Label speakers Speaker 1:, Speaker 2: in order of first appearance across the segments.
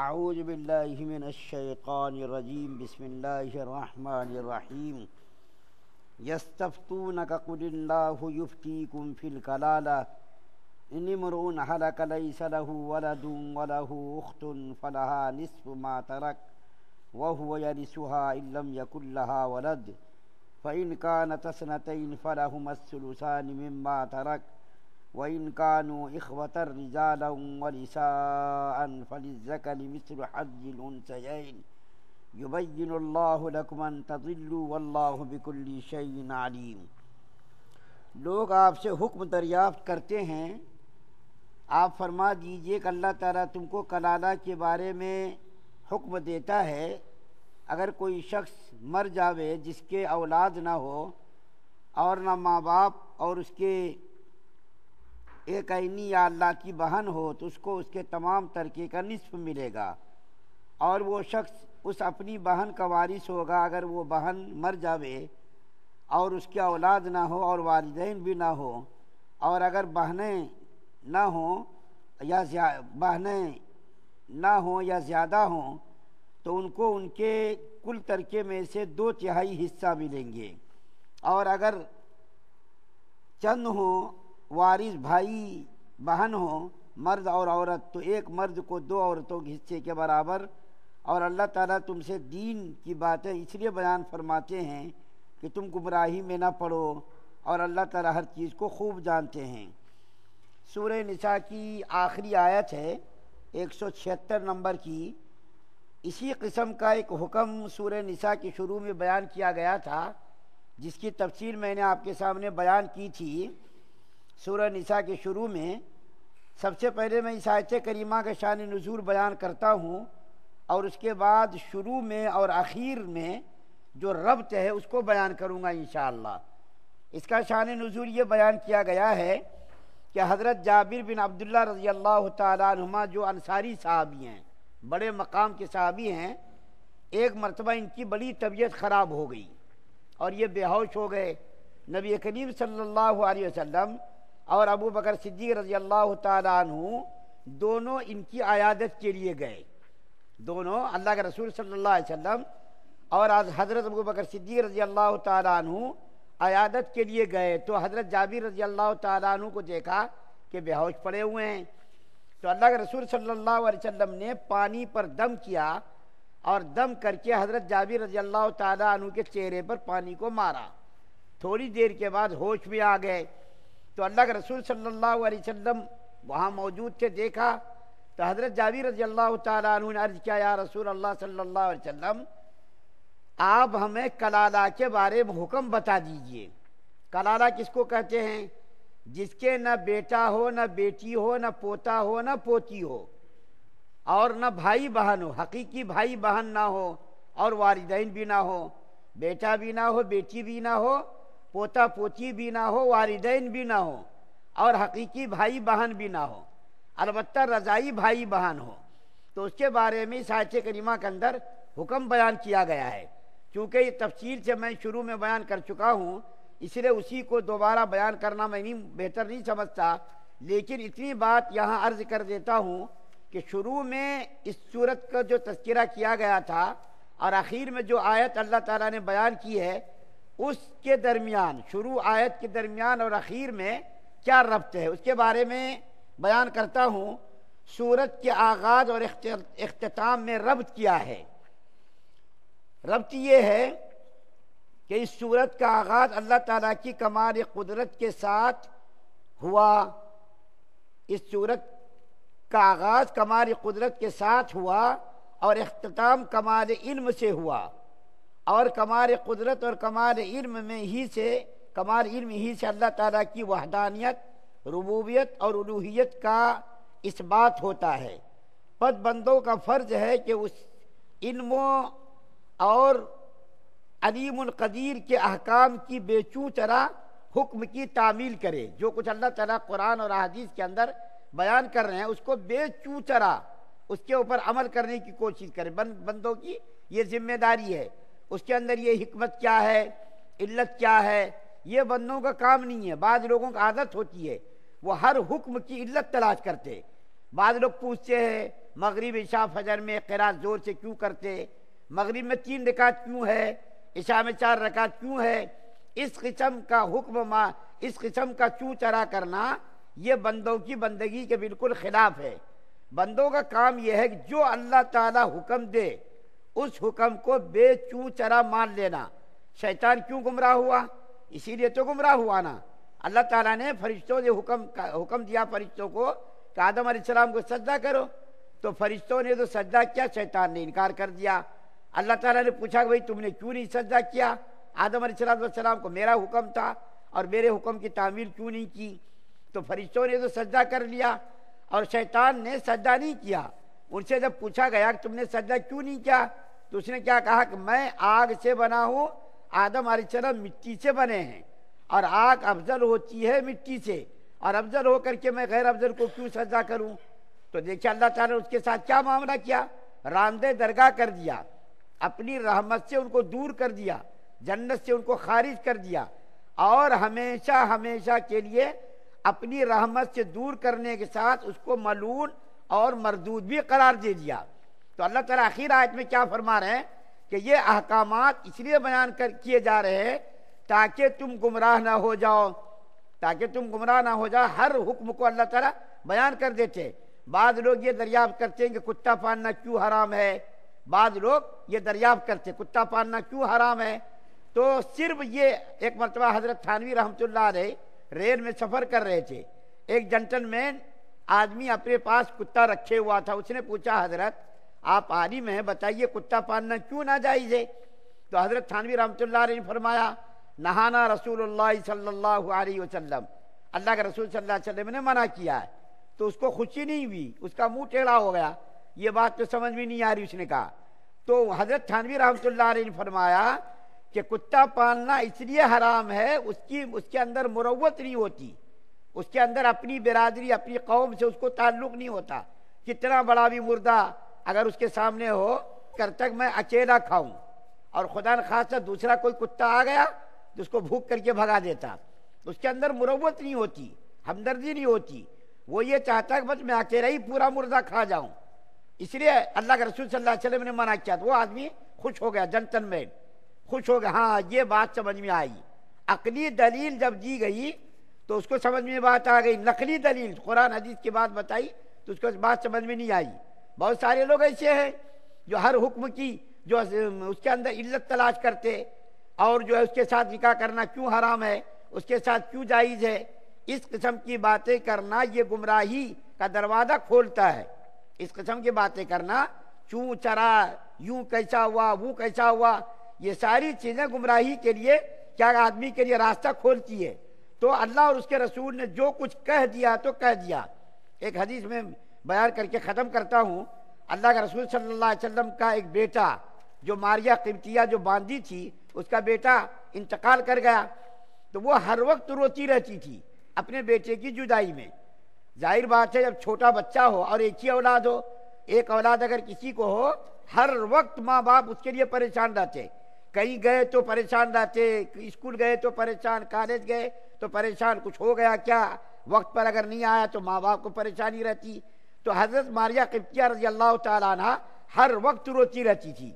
Speaker 1: اعوذ باللہ من الشیطان الرجیم بسم اللہ الرحمن الرحیم یستفتونک قل اللہ یفتیکم فی الکلالہ ان امرؤ ہلک لیس لہ ولد ولہ اخت فلہا نصف ما ترک وہو یرثها ان لم یکن لہا ولد فإن كانت اثنتین فلہما الثلثان مما ترک وَإِنْ كَانُوا إِخْوَةً رِجَالًا وَنِسَاءً فَلِلذَّكَرِ مِثْلُ حَظِّ الْأُنْثَيَيْنِ يُبَيِّنُ اللَّهُ لَكُمْ أَنْ تَضِلُّوا وَاللَّهُ بِكُلِّ شَيْءٍ عَلِيمٌ۔ لوگ آپ سے حکم دریافت کرتے ہیں، آپ فرما دیجئے کہ اللہ تعالیٰ تم کو کلالہ کے بارے میں حکم دیتا ہے۔ اگر کوئی شخص مر جاوے جس کے اولاد نہ ہو اور نہ ماں باپ اور اس کے ایک عینی یا اللہ کی بہن ہو تو اس کو اس کے تمام ترکے کا نصف ملے گا، اور وہ شخص اس اپنی بہن کا وارث ہوگا اگر وہ بہن مر جاوے اور اس کے اولاد نہ ہو اور والدین بھی نہ ہو، اور اگر بہنیں نہ ہوں یا زیادہ ہوں تو ان کو ان کے کل ترکے میں سے 2/3 حصہ ملیں گے، اور اگر چند ہوں وارث بھائی بہن ہوں مرد اور عورت تو ایک مرد کو 2 عورتوں کے حصے کے برابر۔ اور اللہ تعالیٰ تم سے دین کی باتیں اس لیے بیان فرماتے ہیں کہ تم گمراہی میں نہ پڑو، اور اللہ تعالیٰ ہر چیز کو خوب جانتے ہیں۔ سورہ نساء کی آخری آیت ہے 176 نمبر کی۔ اسی قسم کا ایک حکم سورہ نساء کے شروع میں بیان کیا گیا تھا، جس کی تفصیل میں نے آپ کے سامنے بیان کی تھی۔ سورہ نساء کے شروع میں سب سے پہلے میں اس آیت کریمہ کا شان نزول بیان کرتا ہوں، اور اس کے بعد شروع میں اور اخیر میں جو ربط ہے اس کو بیان کروں گا انشاءاللہ۔ اس کا شان نزول یہ بیان کیا گیا ہے کہ حضرت جابر بن عبداللہ رضی اللہ تعالیٰ عنہما جو انصاری صحابی ہیں، بڑے مقام کے صحابی ہیں، ایک مرتبہ ان کی بڑی طبیعت خراب ہو گئی اور یہ بے ہوش ہو گئے۔ نبی کریم صلی اللہ علیہ وسلم اور ابو بکر صدیق رضی اللہ تعالیٰ عنہ دونوں ان کی عیادت کے لیے گئے۔ دونوں اللہ کے رسول صلی اللہ علیہ وسلم اور حضرت ابو بکر صدیق رضی اللہ تعالیٰ عنہ عیادت کے لیے گئے تو حضرت جابر رضی اللہ تعالیٰ عنہ کو دیکھا کہ بے ہوش پڑے ہوئے ہیں، تو اللہ کے رسول صلی اللہ علیہ وسلم نے پانی پر دم کیا اور دم کر کے حضرت جابر رضی اللہ تعالیٰ عنہ کے چہرے پر پانی کو مارا۔ تھوڑی دیر کے بعد ہوش میں آ گئے، تو اللہ کے رسول صلی اللہ علیہ وسلم وہاں موجود تھے، دیکھا تو حضرت جابر رضی اللہ تعالیٰ عنہ نے عرض کیا، یا رسول اللہ صلی اللہ علیہ وسلم آپ ہمیں کلالہ کے بارے میں حکم بتا دیجئے۔ کلالہ کس کو کہتے ہیں؟ جس کے نہ بیٹا ہو، نہ بیٹی ہو، نہ پوتا ہو، نہ پوتی ہو، اور نہ بھائی بہن ہو، حقیقی بھائی بہن نہ ہو اور والدین بھی نہ ہو، بیٹا بھی نہ ہو، بیٹی بھی نہ ہو، پوتا پوتی بھی نہ ہو، والدین بھی نہ ہو اور حقیقی بھائی بہن بھی نہ ہو، البتہ رضائی بھائی بہن ہو، تو اس کے بارے میں اس آیت کریمہ کے اندر حکم بیان کیا گیا ہے۔ چونکہ یہ تفصیل سے میں شروع میں بیان کر چکا ہوں، اس لیے اسی کو دوبارہ بیان کرنا میں بہتر نہیں سمجھتا، لیکن اتنی بات یہاں عرض کر دیتا ہوں کہ شروع میں اس صورت کا جو تذکرہ کیا گیا تھا اور آخر میں جو آیت اللہ تعالیٰ نے بیان کی ہے، اس کے درمیان شروع آیت کے درمیان اور اخیر میں کیا ربط ہے اس کے بارے میں بیان کرتا ہوں۔ سورت کے آغاز اور اختتام میں ربط کیا ہے؟ ربط یہ ہے کہ اس سورت کا آغاز اللہ تعالیٰ کی کمال قدرت کے ساتھ ہوا۔ اس سورت کا آغاز کمال قدرت کے ساتھ ہوا اور اختتام کمال علم سے ہوا، اور کمال قدرت اور کمال علم ہی سے اللہ تعالیٰ کی وحدانیت، ربوبیت اور الوہیت کا اس بات ہوتا ہے۔ پس بندوں کا فرض ہے کہ اس علم اور علیم القدیر کے احکام کی بے چوں طرح حکم کی تعمیل کرے۔ جو کچھ اللہ تعالیٰ قرآن اور احادیث کے اندر بیان کر رہے ہیں اس کو بے چوں طرح اس کے اوپر عمل کرنے کی کوشش کرے۔ بندوں کی یہ ذمہ داری ہے۔ اس کے اندر یہ حکمت کیا ہے، علت کیا ہے، یہ بندوں کا کام نہیں ہے۔ بعض لوگوں کا عادت ہوتی ہے وہ ہر حکم کی علت تلاش کرتے، بعض لوگ پوچھتے ہیں مغرب عشاء فجر میں قرات زور سے کیوں کرتے، مغرب میں 3 رکعت کیوں ہے، عشاء میں 4 رکعت کیوں ہے؟ اس قسم کا حکم اس قسم کا چوں چرا کرنا یہ بندوں کی بندگی کے بالکل خلاف ہے۔ بندوں کا کام یہ ہے کہ جو اللہ تعالی حکم دے اس حکم کو بے چوں چرا مان لینا۔ شیطان کیوں گمراہ ہوا؟ اسی لیے تو گمراہ ہوا نا۔ اللہ تعالیٰ نے فرشتوں سے حکم دیا فرشتوں کو کہ آدم علیہ السلام کو سجدہ کرو، تو فرشتوں نے تو سجدہ کیا، شیطان نے انکار کر دیا۔ اللہ تعالیٰ نے پوچھا کہ بھئی تم نے کیوں نہیں سجدہ کیا؟ آدم علیہ السلام کو میرا حکم تھا اور میرے حکم کی تعمیل کیوں نہیں کی؟ تو فرشتوں نے تو سجدہ کر لیا اور شیطان نے سجدہ نہیں کیا۔ ان سے جب پوچھا گیا کہ تم نے سجدہ کیوں نہیں کیا، تو اس نے کیا کہا کہ میں آگ سے بنا ہوں، آدم علیہ السلام مٹی سے بنے ہیں، اور آگ افضل ہوتی ہے مٹی سے، اور افضل ہو کر کے میں غیر افضل کو کیوں سجدہ کروں؟ تو دیکھیں اللہ تعالیٰ نے اس کے ساتھ کیا معاملہ کیا، راندے درگاہ کر دیا، اپنی رحمت سے ان کو دور کر دیا، جنت سے ان کو خارج کر دیا، اور ہمیشہ ہمیشہ کے لیے اپنی رحمت سے دور کرنے کے ساتھ اس کو ملعون اور مردود بھی قرار دے دیا۔ تو اللہ تعالیٰ آخر آیت میں کیا فرما رہے ہیں کہ یہ احکامات اس لیے بیان کیے جا رہے ہیں تاکہ تم گمراہ نہ ہو جاؤ، ہر حکم کو اللہ تعالیٰ بیان کر دیتے۔ بعض لوگ یہ دریافت کرتے ہیں کہ کتا پالنا کیوں حرام ہے، بعض لوگ یہ دریافت کرتے کتا پالنا کیوں حرام ہے، تو صرف یہ ایک مرتبہ حضرت تھانوی رحمۃ اللہ علیہ ریل میں سفر کر رہے تھے، ایک جنٹل مین آدمی اپنے پاس کتا رکھے ہوا تھا، اس نے پوچھا حضرت آپ عالم ہیں بتائیے کتا پالنا کیوں ناجائز ہے؟ تو حضرت تھانوی رحمۃ اللہ علیہ نے فرمایا نہانا رسول اللہ صلی اللہ علیہ وسلم، اللہ کے رسول صلی اللہ علیہ وسلم نے منع کیا ہے۔ تو اس کو خوشی نہیں ہوئی، اس کا منہ ٹیڑھا ہو گیا، یہ بات تو سمجھ میں نہیں آ رہی، اس نے کہا۔ تو حضرت تھانوی رحمۃ اللہ علیہ نے فرمایا کہ کتا پالنا اس لیے حرام ہے، اس کے اندر مروت نہیں ہوتی، اس کے اندر اپنی برادری اپنی قوم سے اس کو تعلق نہیں ہوتا، کتنا بڑا بھی مردہ اگر اس کے سامنے ہو کر تک میں اکیلا کھاؤں، اور خدا نخواستہ دوسرا کوئی کتا آ گیا تو اس کو بھوک کر کے بھگا دیتا، اس کے اندر مروت نہیں ہوتی، ہمدردی نہیں ہوتی، وہ یہ چاہتا ہے کہ بس میں اکیلا ہی پورا مردہ کھا جاؤں۔ اس لیے اللہ کے رسول صلی اللہ علیہ وسلم نے منع کیا، تو وہ آدمی خوش ہو گیا، جنتل مین خوش ہو گیا، ہاں یہ بات سمجھ میں آئی۔ عقلی دلیل جب دی گئی تو اس کو سمجھ میں بات آ گئی، نقلی دلیل قرآن حدیث کی بات بتائی تو اس کو بات سمجھ میں نہیں آئی۔ بہت سارے لوگ ایسے ہیں جو ہر حکم کی جو اس کے اندر علت تلاش کرتے، اور جو ہے اس کے ساتھ نکاح کرنا کیوں حرام ہے، اس کے ساتھ کیوں جائز ہے، اس قسم کی باتیں کرنا یہ گمراہی کا دروازہ کھولتا ہے۔ اس قسم کی باتیں کرنا، چوں چرا، یوں کیسا ہوا، وہ کیسا ہوا، یہ ساری چیزیں گمراہی کے لیے کیا آدمی کے لیے راستہ کھولتی ہے۔ تو اللہ اور اس کے رسول نے جو کچھ کہہ دیا تو کہہ دیا۔ ایک حدیث میں بیان کر کے ختم کرتا ہوں، اللہ کے رسول صلی اللہ علیہ وسلم کا ایک بیٹا جو ماریہ قبطیہ جو باندھی تھی، اس کا بیٹا انتقال کر گیا، تو وہ ہر وقت روتی رہتی تھی اپنے بیٹے کی جدائی میں۔ ظاہر بات ہے جب چھوٹا بچہ ہو اور ایک ہی اولاد ہو، ایک اولاد اگر کسی کو ہو، ہر وقت ماں باپ اس کے لیے پریشان رہتے، کہیں گئے تو پریشان رہتے، اسکول گئے تو پریشان، کالج گئے تو پریشان، کچھ ہو گیا کیا، وقت پر اگر نہیں آیا تو ماں باپ کو پریشانی رہتی۔ تو حضرت ماریہ قبطیہ رضی اللہ تعالیٰ عنہ ہر وقت روتی رہتی تھی۔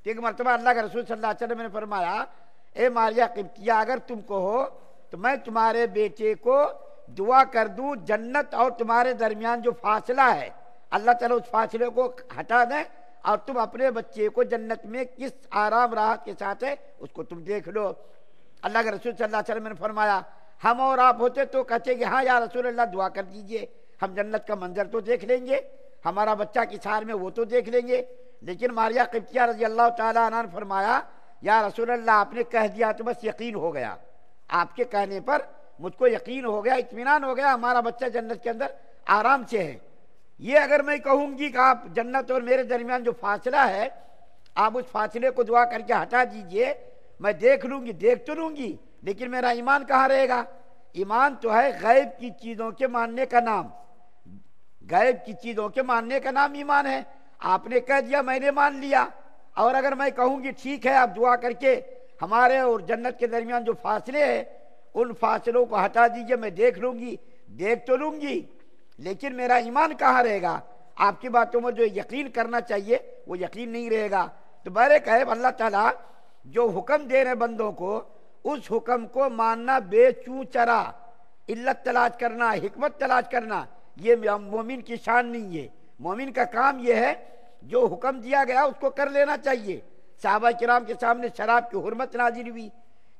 Speaker 1: ایک مرتبہ اللہ کے رسول صلی اللہ علیہ وسلم نے فرمایا اے ماریہ قبطیہ اگر تم کو ہو تو میں تمہارے بیٹے کو دعا کر دوں جنت اور تمہارے درمیان جو فاصلہ ہے اللہ تعالیٰ اس فاصلے کو ہٹا دیں، اور تم اپنے بچے کو جنت میں کس آرام راحت کے ساتھ ہے اس کو تم دیکھ لو۔ اللہ کے رسول صلی اللہ علیہ وسلم نے فرمایا ہم اور آپ ہوتے تو کہتے کہ ہاں یا رسول اللہ دعا کر دیجئے، ہم جنت کا منظر تو دیکھ لیں گے، ہمارا بچہ کس حال میں وہ تو دیکھ لیں گے۔ لیکن ماریہ قبطیہ رضی اللہ تعالیٰ عنہ نے فرمایا یا رسول اللہ آپ نے کہہ دیا تو بس یقین ہو گیا، آپ کے کہنے پر مجھ کو یقین ہو گیا، اطمینان ہو گیا، ہمارا بچہ جنت کے اندر آرام سے ہے۔ یہ اگر میں کہوں گی کہ آپ جنت اور میرے درمیان جو فاصلہ ہے آپ اس فاصلے کو دعا کر کے ہٹا دیجئے، میں دیکھ لوں گی، دیکھ تو لوں گی، لیکن میرا ایمان کہاں رہے گا؟ ایمان تو ہے غیب کی چیزوں کے ماننے کا نام، غیب کی چیزوں کے ماننے کا نام ایمان ہے۔ آپ نے کہہ دیا میں نے مان لیا، اور اگر میں کہوں گی ٹھیک ہے آپ دعا کر کے ہمارے اور جنت کے درمیان جو فاصلے ہیں ان فاصلوں کو ہٹا دیجئے، میں دیکھ لوں گی، دیکھ تو لوں گی، لیکن میرا ایمان کہاں رہے گا؟ آپ کی باتوں میں جو یقین کرنا چاہیے وہ یقین نہیں رہے گا۔ تو بہرکیف اللہ تعالیٰ جو حکم دے رہے بندوں کو، اس حکم کو ماننا بے چوں چرا، علت تلاش کرنا، حکمت تلاش کرنا، یہ مومن کی شان نہیں ہے۔ مومن کا کام یہ ہے جو حکم دیا گیا اس کو کر لینا چاہیے۔ صحابہ کرام کے سامنے شراب کی حرمت نازل ہوئی،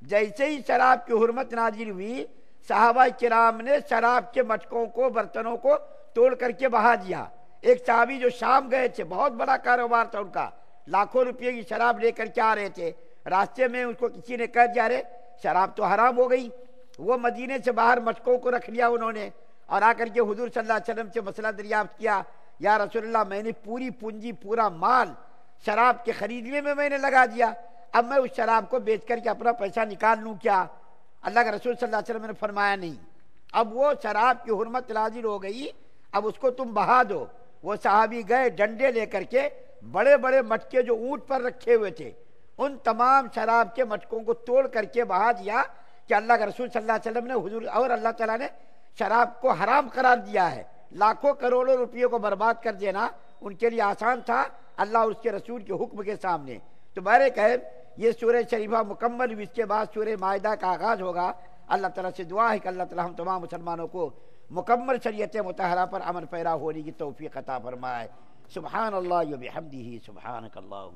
Speaker 1: جیسے ہی شراب کی حرمت نازل ہوئی، صحابہ کرام نے شراب کے مٹکوں کو، برتنوں کو توڑ کر کے بہا دیا۔ ایک صحابی جو شام گئے تھے، بہت بڑا کاروبار تھا ان کا، لاکھوں روپے کی شراب لے کر کے آ رہے تھے، راستے میں اس کو کسی نے کہہ دیا، رے شراب تو حرام ہو گئی۔ وہ مدینے سے باہر مٹکوں کو رکھ لیا انہوں نے، اور آ کر کے حضور صلی اللہ علیہ وسلم سے مسئلہ دریافت کیا، یا رسول اللہ میں نے پوری پونجی، پورا مال شراب کے خریدنے میں نے لگا دیا، اب میں اس شراب کو بیچ کر کے اپنا پیسہ نکال لوں کیا؟ اللہ کے رسول صلی اللہ علیہ وسلم نے فرمایا نہیں، اب وہ شراب کی حرمت نازل ہو گئی، اب اس کو تم بہا دو۔ وہ صحابی گئے ڈنڈے لے کر کے، بڑے بڑے مٹکے جو اونٹ پر رکھے ہوئے تھے، ان تمام شراب کے مٹکوں کو توڑ کر کے بہا دیا کہ اللہ کے رسول صلی اللہ علیہ وسلم نے، حضور اور اللہ تعالیٰ نے شراب کو حرام قرار دیا ہے۔ لاکھوں کروڑوں روپیے کو برباد کر دینا ان کے لیے آسان تھا اللہ اور اس کے رسول کے حکم کے سامنے۔ تو بہرکیف یہ سورہ شریفہ مکمل ہوئی، اس کے بعد سورہ مائدہ کا آغاز ہوگا۔ اللہ تعالیٰ سے دعا ہے کہ اللہ تعالیٰ ہم تمام مسلمانوں کو مکمل شریعت مطہرہ پر عمل پیرا ہونے کی توفیق عطا فرمائے۔ سبحان اللہ و بحمدہ، سبحانک اللہم